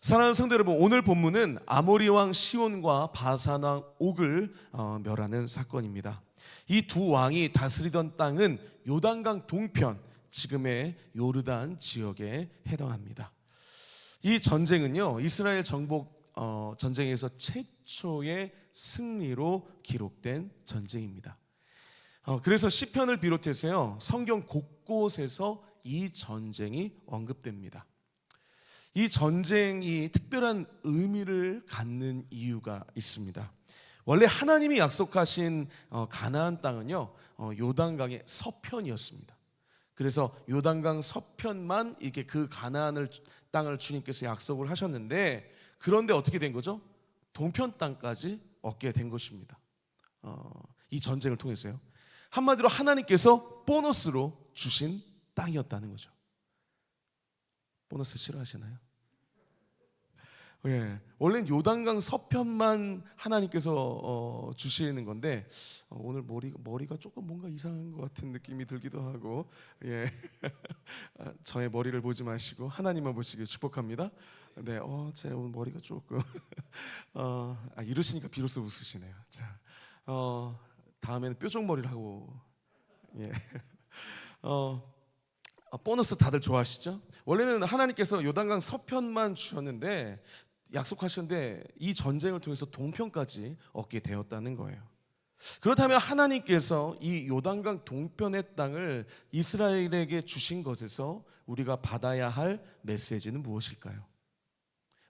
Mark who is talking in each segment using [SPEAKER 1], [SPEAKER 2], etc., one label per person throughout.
[SPEAKER 1] 사랑하는 성도 여러분, 오늘 본문은 아모리 왕 시온과 바산 왕 옥을 멸하는 사건입니다. 이 두 왕이 다스리던 땅은 요단강 동편, 지금의 요르단 지역에 해당합니다. 이 전쟁은요, 이스라엘 정복 전쟁에서 최초의 승리로 기록된 전쟁입니다. 그래서 시편을 비롯해서요, 성경 곳곳에서 이 전쟁이 언급됩니다. 이 전쟁이 특별한 의미를 갖는 이유가 있습니다. 원래 하나님이 약속하신 가나안 땅은요, 요단강의 서편이었습니다. 그래서 요단강 서편만 이렇게 그 가나안을 땅을 주님께서 약속을 하셨는데, 그런데 어떻게 된 거죠? 동편 땅까지 얻게 된 것입니다. 이 전쟁을 통해서요. 한마디로 하나님께서 보너스로 주신 땅이었다는 거죠. 보너스 싫어하시나요? 예, 원래는 요단강 서편만 하나님께서 주시는 건데 오늘 머리가 조금 뭔가 이상한 것 같은 느낌이 들기도 하고, 예, 저의 머리를 보지 마시고 하나님만 보시길 축복합니다. 네, 제 오늘 머리가 조금 이러시니까 비로소 웃으시네요. 자, 다음에는 뾰족머리를 하고, 예. 보너스 다들 좋아하시죠? 원래는 하나님께서 요단강 서편만 주셨는데, 약속하셨는데 이 전쟁을 통해서 동편까지 얻게 되었다는 거예요. 그렇다면 하나님께서 이 요단강 동편의 땅을 이스라엘에게 주신 것에서 우리가 받아야 할 메시지는 무엇일까요?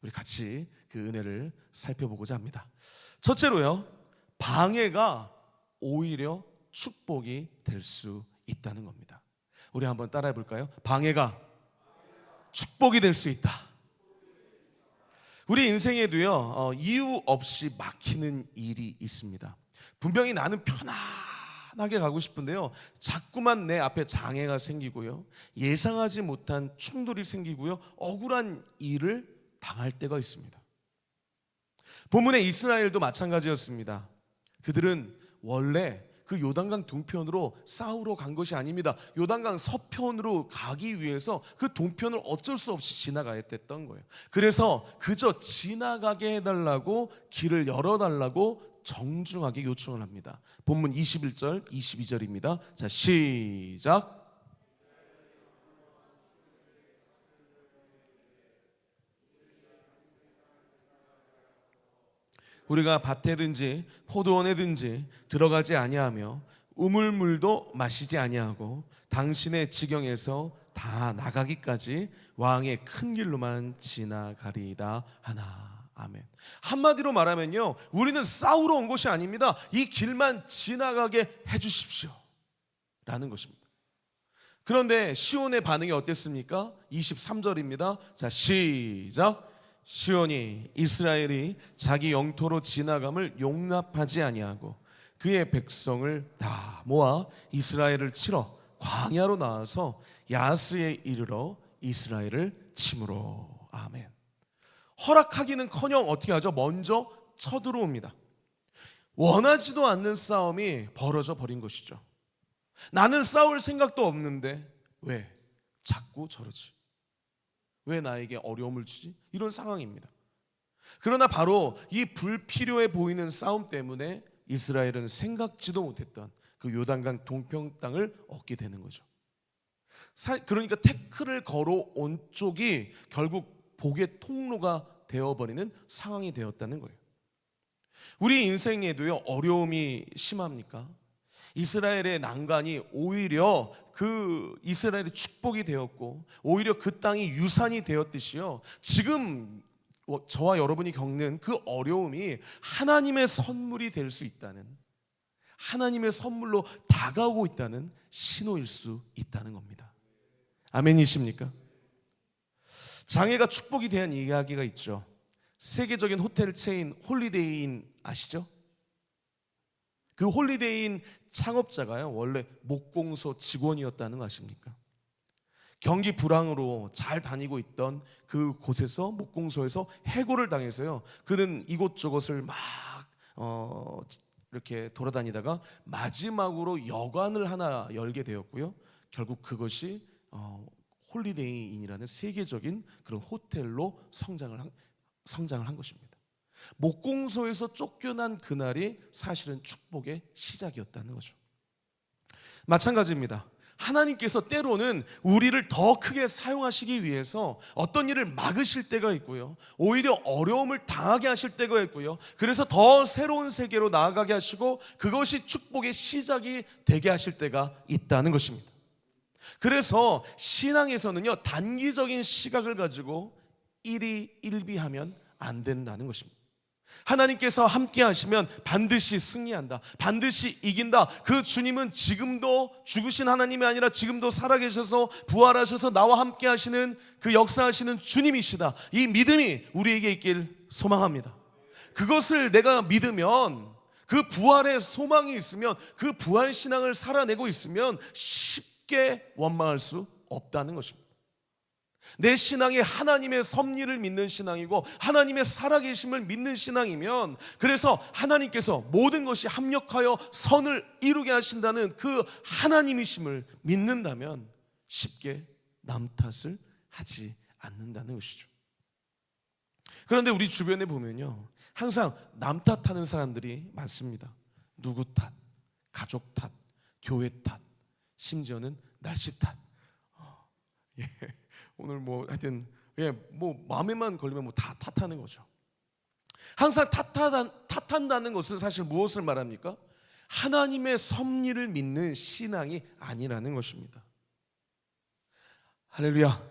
[SPEAKER 1] 우리 같이 그 은혜를 살펴보고자 합니다. 첫째로요, 방해가 오히려 축복이 될 수 있다는 겁니다. 우리 한번 따라해 볼까요? 방해가 축복이 될 수 있다. 우리 인생에도요, 이유 없이 막히는 일이 있습니다. 분명히 나는 편안하게 가고 싶은데요, 자꾸만 내 앞에 장애가 생기고요, 예상하지 못한 충돌이 생기고요, 억울한 일을 당할 때가 있습니다. 본문의 이스라엘도 마찬가지였습니다. 그들은 원래 그 요단강 동편으로 싸우러 간 것이 아닙니다. 요단강 서편으로 가기 위해서 그 동편을 어쩔 수 없이 지나가야 됐던 거예요. 그래서 그저 지나가게 해달라고, 길을 열어달라고 정중하게 요청을 합니다. 본문 21절 22절입니다 자, 시작. 우리가 밭에든지 포도원에든지 들어가지 아니하며 우물물도 마시지 아니하고 당신의 지경에서 다 나가기까지 왕의 큰 길로만 지나가리이다 하나. 아멘. 한마디로 말하면요, 우리는 싸우러 온 것이 아닙니다. 이 길만 지나가게 해주십시오 라는 것입니다. 그런데 시온의 반응이 어땠습니까? 23절입니다 자, 시작. 시온이 이스라엘이 자기 영토로 지나감을 용납하지 아니하고 그의 백성을 다 모아 이스라엘을 치러 광야로 나와서 야스에 이르러 이스라엘을 치므로. 아멘. 허락하기는커녕 어떻게 하죠? 먼저 쳐들어옵니다. 원하지도 않는 싸움이 벌어져 버린 것이죠. 나는 싸울 생각도 없는데 왜 자꾸 저러지? 왜 나에게 어려움을 주지? 이런 상황입니다. 그러나 바로 이 불필요해 보이는 싸움 때문에 이스라엘은 생각지도 못했던 그 요단강 동편 땅을 얻게 되는 거죠. 그러니까 태클을 걸어온 쪽이 결국 복의 통로가 되어버리는 상황이 되었다는 거예요. 우리 인생에도요, 어려움이 심합니까? 이스라엘의 난관이 오히려 그 이스라엘의 축복이 되었고, 오히려 그 땅이 유산이 되었듯이요, 지금 저와 여러분이 겪는 그 어려움이 하나님의 선물이 될 수 있다는, 하나님의 선물로 다가오고 있다는 신호일 수 있다는 겁니다. 아멘이십니까? 장애가 축복이 대한 이야기가 있죠. 세계적인 호텔 체인 홀리데이인 아시죠? 그 홀리데이인 창업자가요, 원래 목공소 직원이었다는 거 아십니까? 경기 불황으로 잘 다니고 있던 그 곳에서, 목공소에서 해고를 당해서요, 그는 이곳저곳을 막 이렇게 돌아다니다가 마지막으로 여관을 하나 열게 되었고요, 결국 그것이 홀리데이인이라는 세계적인 그런 호텔로 성장을 한 것입니다. 목공소에서 쫓겨난 그날이 사실은 축복의 시작이었다는 거죠. 마찬가지입니다. 하나님께서 때로는 우리를 더 크게 사용하시기 위해서 어떤 일을 막으실 때가 있고요, 오히려 어려움을 당하게 하실 때가 있고요, 그래서 더 새로운 세계로 나아가게 하시고 그것이 축복의 시작이 되게 하실 때가 있다는 것입니다. 그래서 신앙에서는요, 단기적인 시각을 가지고 일희일비하면 안 된다는 것입니다. 하나님께서 함께 하시면 반드시 승리한다, 반드시 이긴다. 그 주님은 지금도 죽으신 하나님이 아니라 지금도 살아계셔서 부활하셔서 나와 함께 하시는 그 역사하시는 주님이시다. 이 믿음이 우리에게 있길 소망합니다. 그것을 내가 믿으면, 그 부활의 소망이 있으면, 그 부활 신앙을 살아내고 있으면 쉽게 원망할 수 없다는 것입니다. 내 신앙이 하나님의 섭리를 믿는 신앙이고 하나님의 살아계심을 믿는 신앙이면, 그래서 하나님께서 모든 것이 합력하여 선을 이루게 하신다는 그 하나님이심을 믿는다면 쉽게 남 탓을 하지 않는다는 것이죠. 그런데 우리 주변에 보면요, 항상 남 탓하는 사람들이 많습니다. 누구 탓, 가족 탓, 교회 탓, 심지어는 날씨 탓. 오늘 하여튼 마음에만 걸리면 다 탓하는 거죠. 항상 탓한다는 것은 사실 무엇을 말합니까? 하나님의 섭리를 믿는 신앙이 아니라는 것입니다. 할렐루야.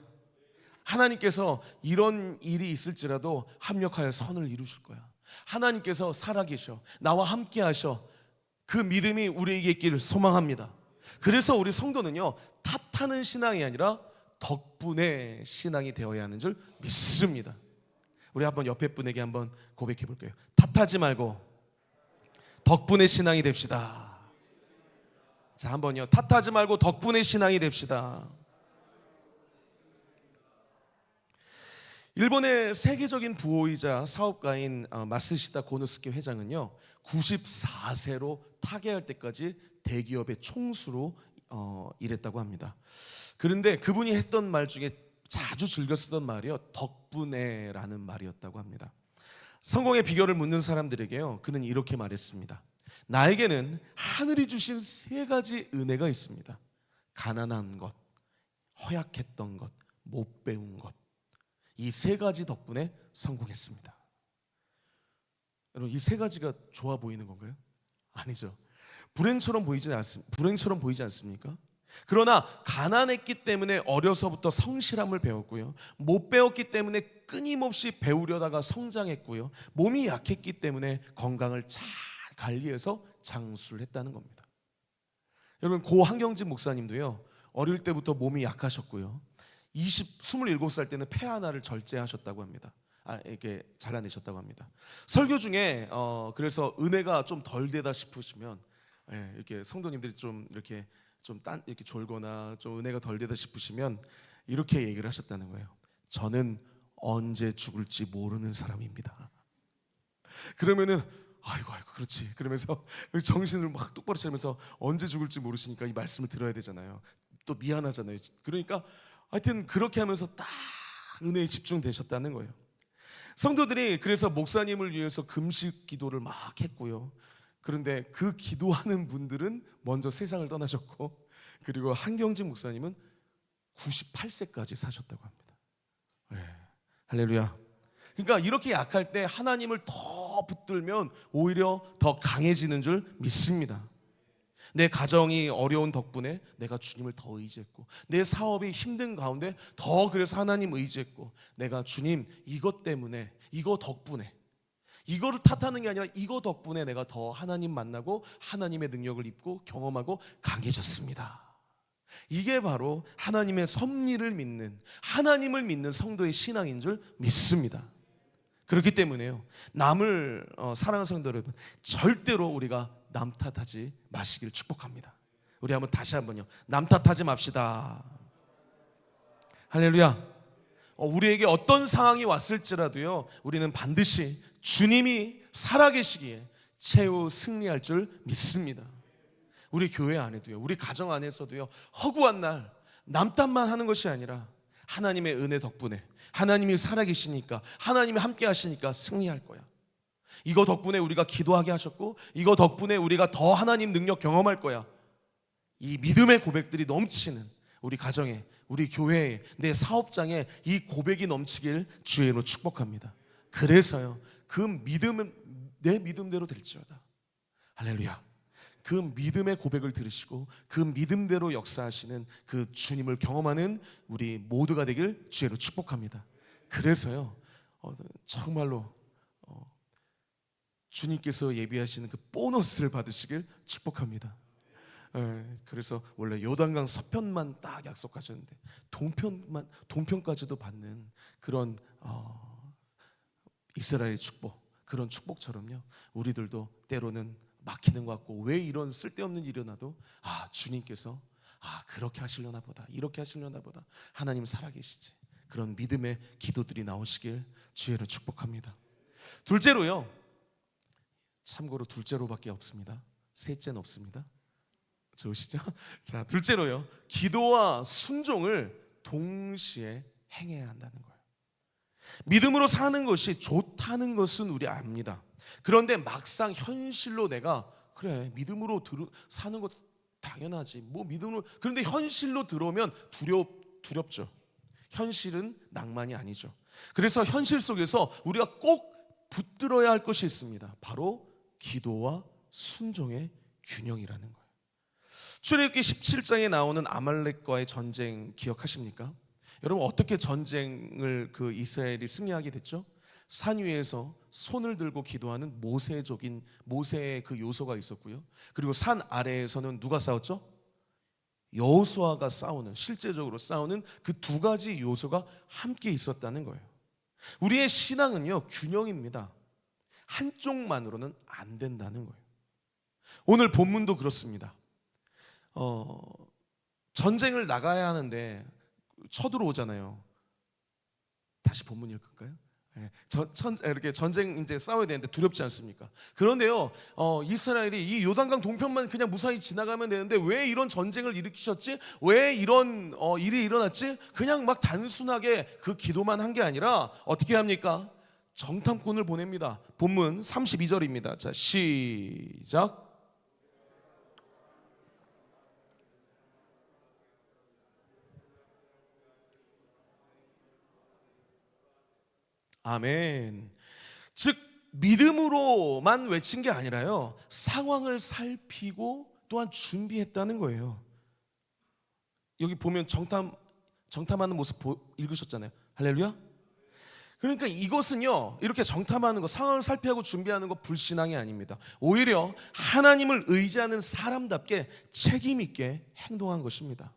[SPEAKER 1] 하나님께서 이런 일이 있을지라도 합력하여 선을 이루실 거야. 하나님께서 살아계셔, 나와 함께 하셔. 그 믿음이 우리에게 있기를 소망합니다. 그래서 우리 성도는요, 탓하는 신앙이 아니라 덕분의 신앙이 되어야 하는 줄 믿습니다. 우리 한번 옆에 분에게 한번 고백해 볼게요. 탓하지 말고 덕분의 신앙이 됩시다. 자, 한번요. 탓하지 말고 덕분의 신앙이 됩시다. 일본의 세계적인 부호이자 사업가인 마쓰시다 고노스케 회장은요, 94세로 타계할 때까지 대기업의 총수로 일했다고 합니다. 그런데 그분이 했던 말 중에 자주 즐겨 쓰던 말이요, 덕분에라는 말이었다고 합니다. 성공의 비결을 묻는 사람들에게요, 그는 이렇게 말했습니다. 나에게는 하늘이 주신 세 가지 은혜가 있습니다. 가난한 것, 허약했던 것, 못 배운 것. 이 세 가지 덕분에 성공했습니다. 여러분, 이 세 가지가 좋아 보이는 건가요? 아니죠. 불행처럼 보이지 않습니까? 그러나 가난했기 때문에 어려서부터 성실함을 배웠고요, 못 배웠기 때문에 끊임없이 배우려다가 성장했고요, 몸이 약했기 때문에 건강을 잘 관리해서 장수를 했다는 겁니다. 여러분, 고 한경진 목사님도요, 어릴 때부터 몸이 약하셨고요, 27살 때는 폐 하나를 절제하셨다고 합니다. 이렇게 잘라내셨다고 합니다. 설교 중에 그래서 은혜가 좀 덜 되다 싶으시면, 이렇게 성도님들이 좀 이렇게 졸거나 좀 은혜가 덜 되다 싶으시면 이렇게 얘기를 하셨다는 거예요. 저는 언제 죽을지 모르는 사람입니다. 그러면은 아이고 그렇지, 그러면서 정신을 막 똑바로 차리면서 언제 죽을지 모르시니까 이 말씀을 들어야 되잖아요. 또 미안하잖아요. 그러니까 하여튼 그렇게 하면서 딱 은혜에 집중되셨다는 거예요. 성도들이 그래서 목사님을 위해서 금식 기도를 막 했고요, 그런데 그 기도하는 분들은 먼저 세상을 떠나셨고, 그리고 한경진 목사님은 98세까지 사셨다고 합니다. 할렐루야. 그러니까 이렇게 약할 때 하나님을 더 붙들면 오히려 더 강해지는 줄 믿습니다. 내 가정이 어려운 덕분에 내가 주님을 더 의지했고, 내 사업이 힘든 가운데 더 그래서 하나님 의지했고, 내가 주님 이것 때문에, 이거 덕분에, 이거를 탓하는 게 아니라 이거 덕분에 내가 더 하나님 만나고 하나님의 능력을 입고 경험하고 강해졌습니다. 이게 바로 하나님의 섭리를 믿는, 하나님을 믿는 성도의 신앙인 줄 믿습니다. 그렇기 때문에요, 남을 사랑하는 성도 여러분, 절대로 우리가 남 탓하지 마시길 축복합니다. 우리 한번 다시 한번요, 남 탓하지 맙시다. 할렐루야. 우리에게 어떤 상황이 왔을지라도요, 우리는 반드시 주님이 살아계시기에 최후 승리할 줄 믿습니다. 우리 교회 안에도요, 우리 가정 안에서도요, 허구한 날 남 탓만 하는 것이 아니라 하나님의 은혜 덕분에, 하나님이 살아계시니까, 하나님이 함께 하시니까 승리할 거야. 이거 덕분에 우리가 기도하게 하셨고, 이거 덕분에 우리가 더 하나님 능력 경험할 거야. 이 믿음의 고백들이 넘치는 우리 가정에, 우리 교회에, 내 사업장에 이 고백이 넘치길 주의 이름으로 축복합니다. 그래서요, 그 믿음은 내 믿음대로 될지어다. 할렐루야. 그 믿음의 고백을 들으시고 그 믿음대로 역사하시는 그 주님을 경험하는 우리 모두가 되길 주의 이름으로 축복합니다. 그래서요, 정말로 주님께서 예비하시는 그 보너스를 받으시길 축복합니다. 그래서 원래 요단강 서편만 딱 약속하셨는데 동편까지도 받는 그런 이스라엘의 축복, 그런 축복처럼요, 우리들도 때로는 막히는 것 같고, 왜 이런 쓸데없는 일이 일어나도 주님께서 그렇게 하시려나 보다, 이렇게 하시려나 보다, 하나님 살아계시지, 그런 믿음의 기도들이 나오시길 주의로 축복합니다. 둘째로요, 참고로 둘째로밖에 없습니다. 셋째는 없습니다. 좋으시죠? 자, 둘째로요, 기도와 순종을 동시에 행해야 한다는 거예요. 믿음으로 사는 것이 좋다는 것은 우리 압니다. 그런데 막상 현실로 내가 그래 믿음으로 사는 것 당연하지, 뭐 믿음으로, 그런데 현실로 들어오면 두렵죠. 현실은 낭만이 아니죠. 그래서 현실 속에서 우리가 꼭 붙들어야 할 것이 있습니다. 바로 기도와 순종의 균형이라는 거예요. 출애굽기 17장에 나오는 아말렉과의 전쟁 기억하십니까? 여러분, 어떻게 전쟁을 이스라엘이 승리하게 됐죠? 산 위에서 손을 들고 기도하는 모세의 그 요소가 있었고요. 그리고 산 아래에서는 누가 싸웠죠? 여호수아가 실제적으로 싸우는 그 두 가지 요소가 함께 있었다는 거예요. 우리의 신앙은요, 균형입니다. 한쪽만으로는 안 된다는 거예요. 오늘 본문도 그렇습니다. 전쟁을 나가야 하는데 쳐들어오잖아요. 다시 본문 읽을까요? 이렇게 전쟁 이제 싸워야 되는데 두렵지 않습니까? 그런데요, 이스라엘이 이 요단강 동편만 그냥 무사히 지나가면 되는데 왜 이런 전쟁을 일으키셨지? 왜 이런 일이 일어났지? 그냥 막 단순하게 그 기도만 한 게 아니라 어떻게 합니까? 정탐꾼을 보냅니다. 본문 32절입니다. 자, 시작. 아멘. 즉 믿음으로만 외친 게 아니라요, 상황을 살피고 또한 준비했다는 거예요. 여기 보면 정탐하는 모습 읽으셨잖아요. 할렐루야. 그러니까 이것은요, 이렇게 정탐하는 거, 상황을 살피고 준비하는 거 불신앙이 아닙니다. 오히려 하나님을 의지하는 사람답게 책임 있게 행동한 것입니다.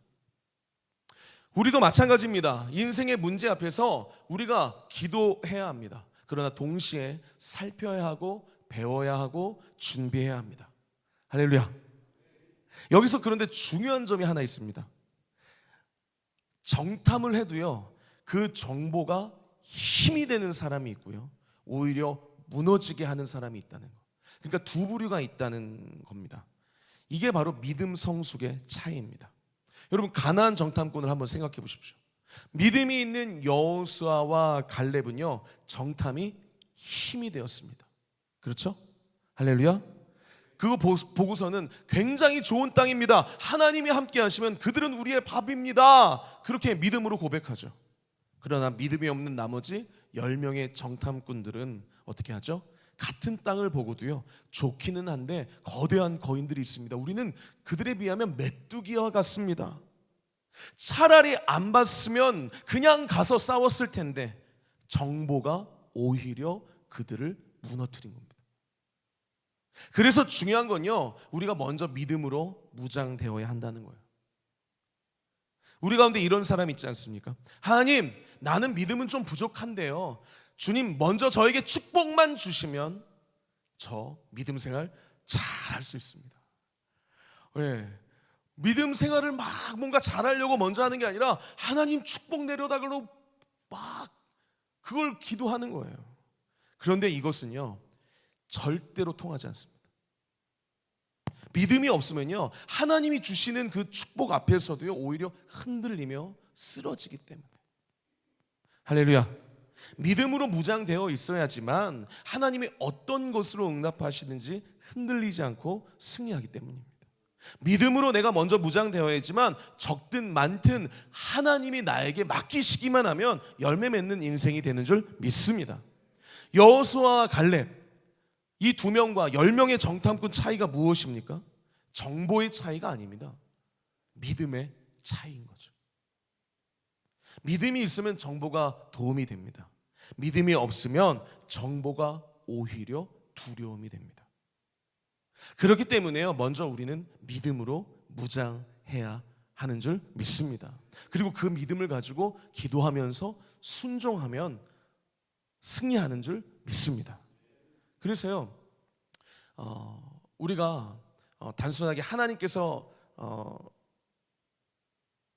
[SPEAKER 1] 우리도 마찬가지입니다. 인생의 문제 앞에서 우리가 기도해야 합니다. 그러나 동시에 살펴야 하고 배워야 하고 준비해야 합니다. 할렐루야. 여기서 그런데 중요한 점이 하나 있습니다. 정탐을 해도요, 그 정보가 힘이 되는 사람이 있고요, 오히려 무너지게 하는 사람이 있다는 거. 그러니까 두 부류가 있다는 겁니다. 이게 바로 믿음 성숙의 차이입니다. 여러분, 가나안 정탐꾼을 한번 생각해 보십시오. 믿음이 있는 여호수아와 갈렙은요, 정탐이 힘이 되었습니다. 그렇죠? 할렐루야. 그거 보고서는 굉장히 좋은 땅입니다, 하나님이 함께 하시면 그들은 우리의 밥입니다, 그렇게 믿음으로 고백하죠. 그러나 믿음이 없는 나머지 10명의 정탐꾼들은 어떻게 하죠? 같은 땅을 보고도요, 좋기는 한데 거대한 거인들이 있습니다. 우리는 그들에 비하면 메뚜기와 같습니다. 차라리 안 봤으면 그냥 가서 싸웠을 텐데 정보가 오히려 그들을 무너뜨린 겁니다. 그래서 중요한 건요, 우리가 먼저 믿음으로 무장되어야 한다는 거예요. 우리 가운데 이런 사람 있지 않습니까? 하나님, 나는 믿음은 좀 부족한데요, 주님 먼저 저에게 축복만 주시면 저 믿음 생활 잘 할 수 있습니다. 네. 믿음 생활을 막 뭔가 잘하려고 먼저 하는 게 아니라 하나님 축복 내려달라고 막 그걸 기도하는 거예요. 그런데 이것은요, 절대로 통하지 않습니다. 믿음이 없으면요, 하나님이 주시는 그 축복 앞에서도요, 오히려 흔들리며 쓰러지기 때문에 할렐루야. 믿음으로 무장되어 있어야지만 하나님이 어떤 것으로 응답하시는지 흔들리지 않고 승리하기 때문입니다. 믿음으로 내가 먼저 무장되어야지만 적든 많든 하나님이 나에게 맡기시기만 하면 열매 맺는 인생이 되는 줄 믿습니다. 여호수아와 갈렙, 이 두 명과 10명의 정탐꾼 차이가 무엇입니까? 정보의 차이가 아닙니다. 믿음의 차이인 거죠. 믿음이 있으면 정보가 도움이 됩니다. 믿음이 없으면 정보가 오히려 두려움이 됩니다. 그렇기 때문에요, 먼저 우리는 믿음으로 무장해야 하는 줄 믿습니다. 그리고 그 믿음을 가지고 기도하면서 순종하면 승리하는 줄 믿습니다. 그래서요, 우리가 단순하게 하나님께서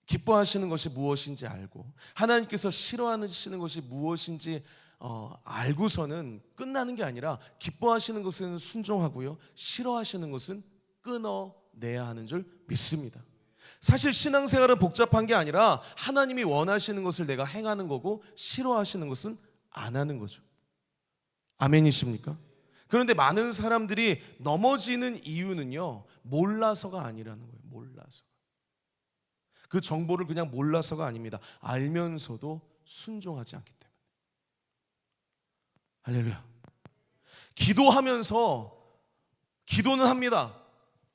[SPEAKER 1] 기뻐하시는 것이 무엇인지 알고 하나님께서 싫어하시는 것이 무엇인지 알고서는 끝나는 게 아니라 기뻐하시는 것은 순종하고요, 싫어하시는 것은 끊어내야 하는 줄 믿습니다. 사실 신앙생활은 복잡한 게 아니라 하나님이 원하시는 것을 내가 행하는 거고 싫어하시는 것은 안 하는 거죠. 아멘이십니까? 그런데 많은 사람들이 넘어지는 이유는요, 몰라서가 아니라는 거예요. 몰라서. 그 정보를 그냥 몰라서가 아닙니다. 알면서도 순종하지 않기 때문에. 할렐루야. 기도하면서 기도는 합니다.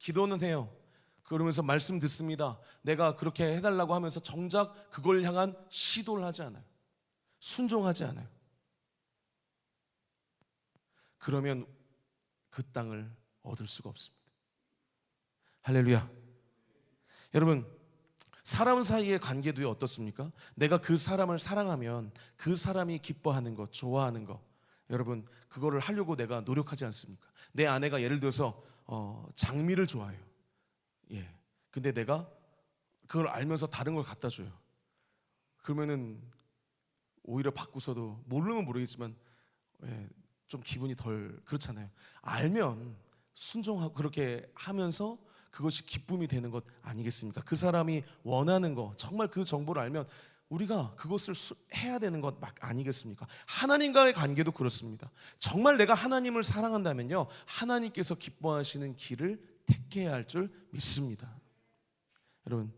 [SPEAKER 1] 기도는 해요. 그러면서 말씀 듣습니다. 내가 그렇게 해달라고 하면서 정작 그걸 향한 시도를 하지 않아요. 순종하지 않아요. 그러면 그 땅을 얻을 수가 없습니다. 할렐루야. 여러분, 사람 사이의 관계도 어떻습니까? 내가 그 사람을 사랑하면 그 사람이 기뻐하는 것, 좋아하는 것, 여러분, 그거를 하려고 내가 노력하지 않습니까? 내 아내가 예를 들어서 장미를 좋아해요. 예. 근데 내가 그걸 알면서 다른 걸 갖다 줘요. 그러면은 오히려 바꾸서도 모르면 모르겠지만 좀 기분이 덜 그렇잖아요. 알면 순종하고 그렇게 하면서 그것이 기쁨이 되는 것 아니겠습니까? 그 사람이 원하는 거, 정말 그 정보를 알면 우리가 그것을 해야 되는 것 아니겠습니까? 하나님과의 관계도 그렇습니다. 정말 내가 하나님을 사랑한다면요, 하나님께서 기뻐하시는 길을 택해야 할 줄 믿습니다. 여러분,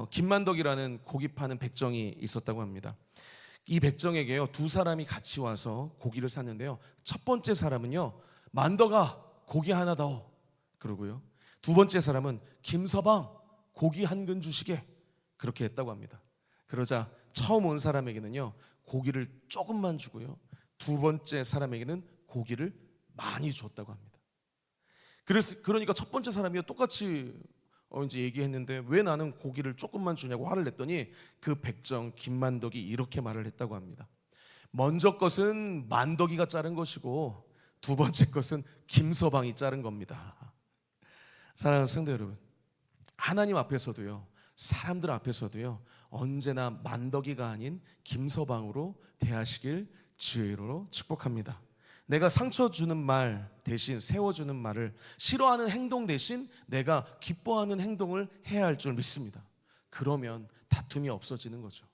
[SPEAKER 1] 김만덕이라는 고기 파는 백정이 있었다고 합니다. 이 백정에게요, 두 사람이 같이 와서 고기를 샀는데요, 첫 번째 사람은요, 만덕아 고기 하나 더 그러고요, 두 번째 사람은 김서방 고기 한 근 주시게 그렇게 했다고 합니다. 그러자 처음 온 사람에게는요, 고기를 조금만 주고요, 두 번째 사람에게는 고기를 많이 줬다고 합니다. 그러니까 첫 번째 사람이 똑같이 이제 얘기했는데 왜 나는 고기를 조금만 주냐고 화를 냈더니 그 백정 김만덕이 이렇게 말을 했다고 합니다. 먼저 것은 만덕이가 자른 것이고 두 번째 것은 김서방이 자른 겁니다. 사랑하는 성도 여러분, 하나님 앞에서도요, 사람들 앞에서도요, 언제나 만덕이가 아닌 김서방으로 대하시길 주의로 축복합니다. 내가 상처 주는 말 대신 세워주는 말을, 싫어하는 행동 대신 내가 기뻐하는 행동을 해야 할 줄 믿습니다. 그러면 다툼이 없어지는 거죠.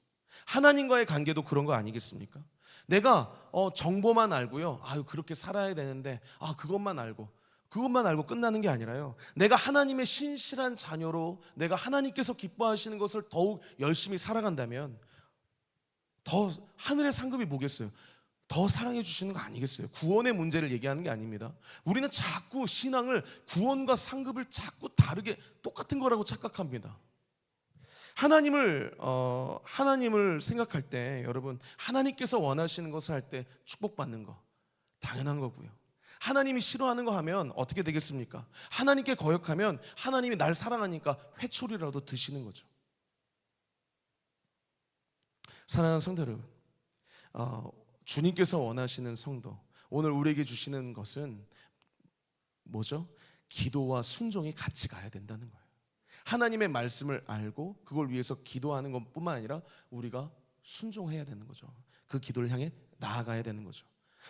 [SPEAKER 1] 하나님과의 관계도 그런 거 아니겠습니까? 내가 정보만 알고요, 그렇게 살아야 되는데 그것만 알고 끝나는 게 아니라요, 내가 하나님의 신실한 자녀로 내가 하나님께서 기뻐하시는 것을 더욱 열심히 살아간다면 더 하늘의 상급이 뭐겠어요? 더 사랑해 주시는 거 아니겠어요? 구원의 문제를 얘기하는 게 아닙니다. 우리는 자꾸 신앙을 구원과 상급을 자꾸 다르게 똑같은 거라고 착각합니다. 하나님을 생각할 때 여러분, 하나님께서 원하시는 것을 할 때 축복받는 거 당연한 거고요, 하나님이 싫어하는 거 하면 어떻게 되겠습니까? 하나님께 거역하면 하나님이 날 사랑하니까 회초리라도 드시는 거죠. 사랑하는 성도 여러분, 주님께서 원하시는 성도, 오늘 우리에게 주시는 것은 뭐죠? 기도와 순종이 같이 가야 된다는 거예요. 하나님의 말씀을 알고 그걸 위해서 기도하는 것뿐만 아니라 우리가 순종해야 되는 거죠. 그 기도를 향해 나아가야 되는 거죠.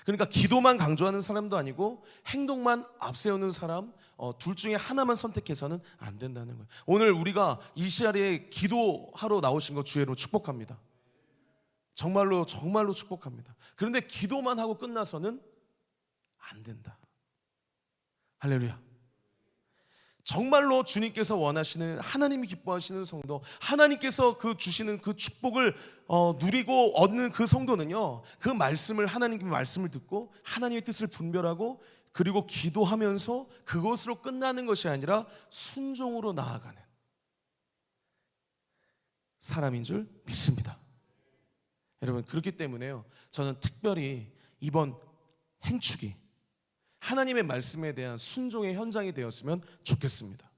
[SPEAKER 1] 그러니까 기도만 강조하는 사람도 아니고 행동만 앞세우는 사람, 둘 중에 하나만 선택해서는 안 된다는 거예요. 오늘 우리가 이 시간에 기도하러 나오신 것 주의로 축복합니다. 정말로 정말로 축복합니다. 그런데 기도만 하고 끝나서는 안 된다. 할렐루야. 정말로 주님께서 원하시는, 하나님이 기뻐하시는 성도, 하나님께서 그 주시는 그 축복을 누리고 얻는 그 성도는요, 그 말씀을, 하나님의 말씀을 듣고 하나님의 뜻을 분별하고 그리고 기도하면서 그것으로 끝나는 것이 아니라 순종으로 나아가는 사람인 줄 믿습니다. 여러분, 그렇기 때문에요, 저는 특별히 이번 행축이 하나님의 말씀에 대한 순종의 현장이 되었으면 좋겠습니다.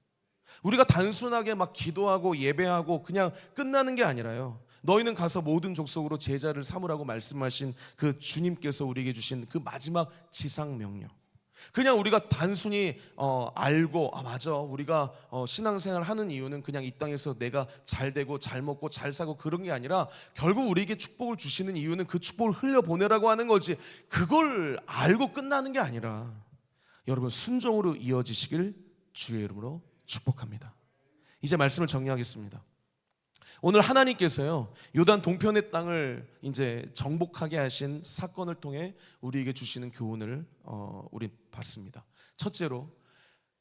[SPEAKER 1] 우리가 단순하게 막 기도하고 예배하고 그냥 끝나는 게 아니라요, 너희는 가서 모든 족속으로 제자를 삼으라고 말씀하신 그 주님께서 우리에게 주신 그 마지막 지상 명령, 그냥 우리가 단순히 알고 맞아, 우리가 신앙생활 하는 이유는 그냥 이 땅에서 내가 잘 되고 잘 먹고 잘 사고 그런 게 아니라 결국 우리에게 축복을 주시는 이유는 그 축복을 흘려보내라고 하는 거지, 그걸 알고 끝나는 게 아니라 여러분 순종으로 이어지시길 주의 이름으로 축복합니다. 이제 말씀을 정리하겠습니다. 오늘 하나님께서요, 요단 동편의 땅을 이제 정복하게 하신 사건을 통해 우리에게 주시는 교훈을 우리 봤습니다. 첫째로,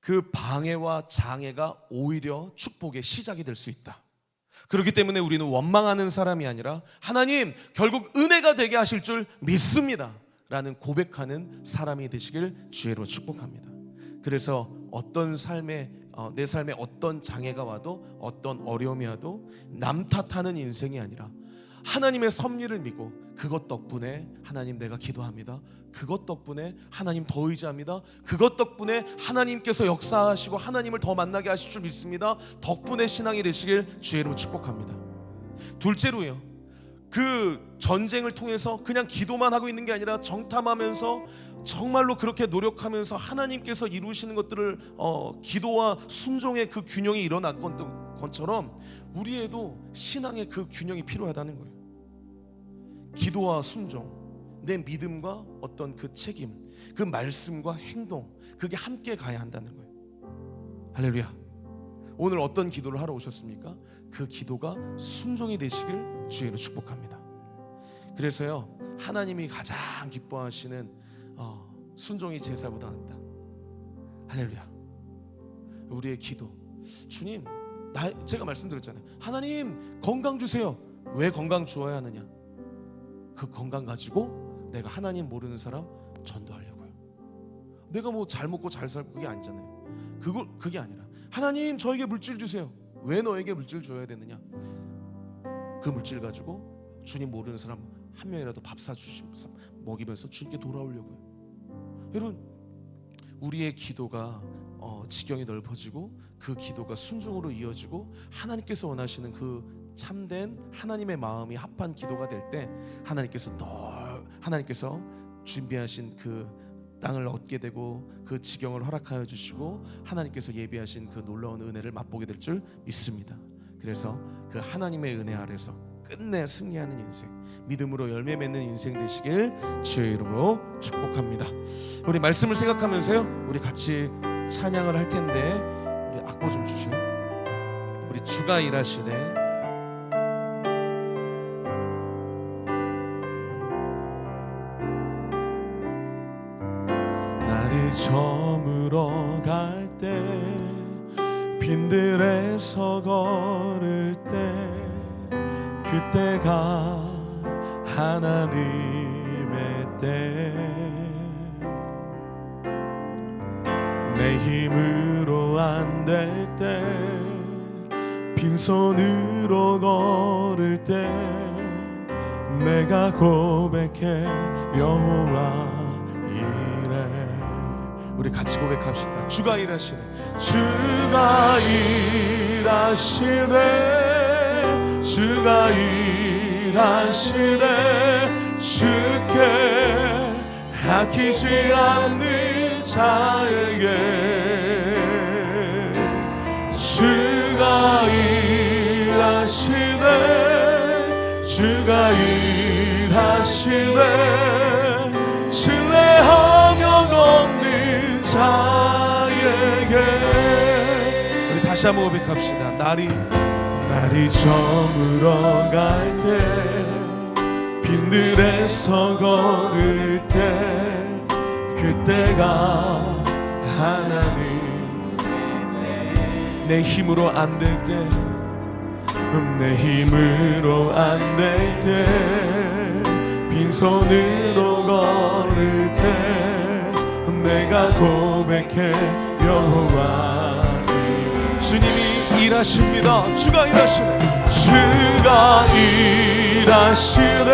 [SPEAKER 1] 그 방해와 장애가 오히려 축복의 시작이 될 수 있다. 그렇기 때문에 우리는 원망하는 사람이 아니라 하나님, 결국 은혜가 되게 하실 줄 믿습니다 라는 고백하는 사람이 되시길 주의로 축복합니다. 그래서 어떤 내 삶에 어떤 장애가 와도 어떤 어려움이 와도 남 탓하는 인생이 아니라 하나님의 섭리를 믿고 그것 덕분에 하나님 내가 기도합니다, 그것 덕분에 하나님 더 의지합니다, 그것 덕분에 하나님께서 역사하시고 하나님을 더 만나게 하실 줄 믿습니다, 덕분에 신앙이 되시길 주의 이름으로 축복합니다. 둘째로요, 그 전쟁을 통해서 그냥 기도만 하고 있는 게 아니라 정탐하면서 정말로 그렇게 노력하면서 하나님께서 이루시는 것들을 기도와 순종의 그 균형이 일어났던 것처럼 우리에도 신앙의 그 균형이 필요하다는 거예요. 기도와 순종, 내 믿음과 어떤 그 책임, 그 말씀과 행동, 그게 함께 가야 한다는 거예요. 할렐루야. 오늘 어떤 기도를 하러 오셨습니까? 그 기도가 순종이 되시길 주의로 축복합니다. 그래서요, 하나님이 가장 기뻐하시는 순종이 제사보다 낫다. 할렐루야. 우리의 기도, 주님, 제가 말씀드렸잖아요, 하나님 건강 주세요. 왜 건강 주어야 하느냐? 그 건강 가지고 내가 하나님 모르는 사람 전도하려고요. 내가 뭐 잘 먹고 잘 살고 그게 아니잖아요. 그게 아니라 하나님 저에게 물질 주세요. 왜 너에게 물질 줘야 되느냐? 그 물질 가지고 주님 모르는 사람 한 명이라도 밥 사주시면서 먹이면서 주님께 돌아오려고요. 여러분, 우리의 기도가 지경이 넓어지고 그 기도가 순종으로 이어지고 하나님께서 원하시는 그 참된 하나님의 마음이 합한 기도가 될 때 하나님께서 준비하신 그 땅을 얻게 되고 그 지경을 허락하여 주시고 하나님께서 예비하신 그 놀라운 은혜를 맛보게 될 줄 믿습니다. 그래서 그 하나님의 은혜 아래서 끝내 승리하는 인생, 믿음으로 열매 맺는 인생 되시길 주의 이름으로 축복합니다. 우리 말씀을 생각하면서요, 우리 같이 찬양을 할 텐데 우리 악보 좀 주시요. 우리 주가 일하시네. 날이 저물어 갈 때, 빈들에서 걸을 때, 그때가 하나님의 때, 내 힘으로 안 될 때, 빈손으로 걸을 때, 내가 고백해 여호와 이래. 우리 같이 고백합시다. 주가 일하시네. 주가 일하시네. 주가 일하시네. 주께 아끼지 않는 자에게 주가 일하시네. 주가 일하시네. 신뢰하며 걷는 자에게. 우리 다시 한번 고백합시다. 날이 저물어 갈 때, 빈들에서 걸을 때 그때가 하나님 내 힘으로 안 될 때 내 힘으로 안 될 때 빈손으로 걸을 때 내가 고백해 여호와 주님이 일하십니다. 주가 일하시네. 주가 일하시네.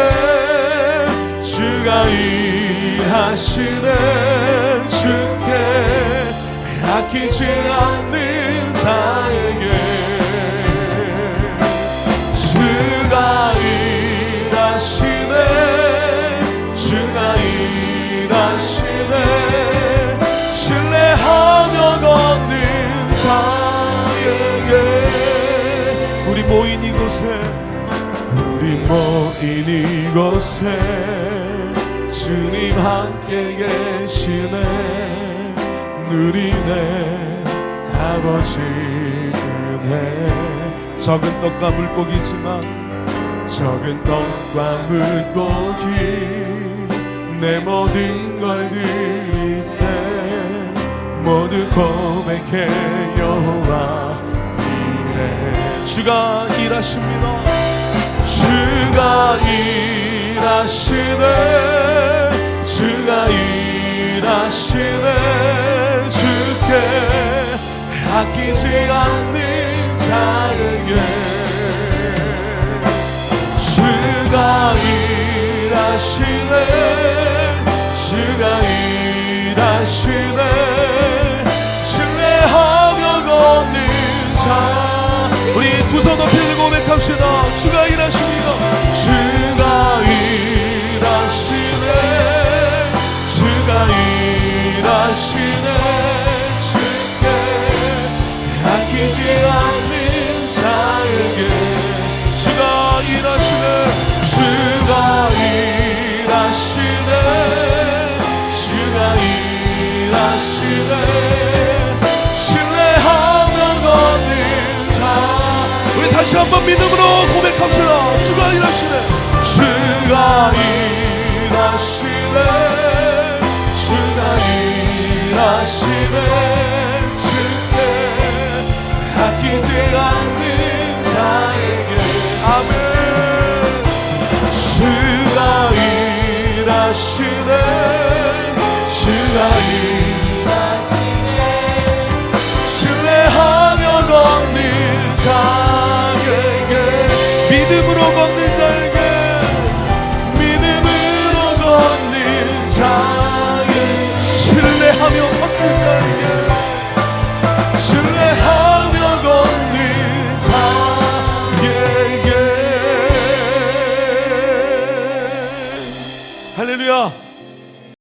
[SPEAKER 1] 주가 일하시네. 주께 아끼지 않는 자에게 주가 일하시네. 주가 일하시네. 신뢰하며 걷는 자에게 우리 모인 이곳에 우리 모인 이곳에 주님 함께 계시네. 누리네 아버지 은혜. 적은 떡과 물고기지만 적은 떡과 물고기 내 모든 걸 드릴 때 모두 고백해 여호와 이래. 주가 일하십니다. 주가 일하시네. 주가 일하시네. 주께 아끼지 않는 자에게 주가 일하시네. 주가 일하시네. 신뢰하며 걷는 자 우리 두 손 높이 들고 고백합시다. 주가 일하십니다. 주가 일하시네. 주가 일하시네. 주께 아끼지 않는 자에게 주가 일하시네. 주가 일하시네. 주가 일하시네. 신뢰하며 걷는 자 우리 다시 한번 믿음으로 고백합시다. 주가 일하시네. 주가 일하시네. 주가 일하시네. 주께 아끼지 않는 자에게 아멘. 주가 일하시네. 주가 일하시네. 신뢰하며 걷는 자에게 믿음으로 걷는 자에게 믿음으로 걷는 자에게 신뢰하며 걷는 자에게 신뢰하며 걷는 자에게 할렐루야.